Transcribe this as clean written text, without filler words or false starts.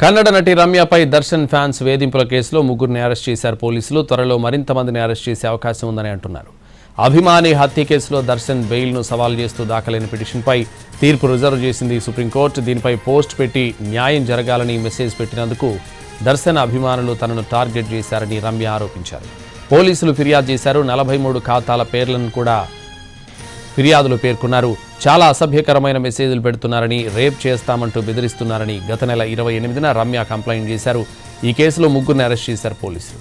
కన్నడ నటి రమ్యపై దర్శన్ ఫ్యాన్స్ వేధింపుల కేసులో ముగ్గురిని అరెస్ట్ చేశారు పోలీసులు. త్వరలో మరింత మందిని అరెస్ట్ చేసే అవకాశం ఉందని అంటున్నారు. అభిమాని హత్య కేసులో దర్శన్ బెయిల్ను సవాల్ చేస్తూ దాఖలైన పిటిషన్పై తీర్పు రిజర్వ్ చేసింది సుప్రీంకోర్టు. దీనిపై పోస్ట్ పెట్టి న్యాయం జరగాలని మెసేజ్ పెట్టినందుకు దర్శన్ అభిమానులు తనను టార్గెట్ చేశారని రమ్య ఆరోపించారు. పోలీసులు ఫిర్యాదు చేశారు. 43 ఖాతాల పేర్లను కూడా ఫిర్యాదులు పేర్కొన్నారు. చాలా అసభ్యకరమైన మెసేజ్లు పెడుతున్నారని, రేప్ చేస్తామంటూ బెదిరిస్తున్నారని గత నెల 28న రమ్య కంప్లైంట్ చేశారు. ఈ కేసులో ముగ్గురిని అరెస్ట్ చేశారు పోలీసులు.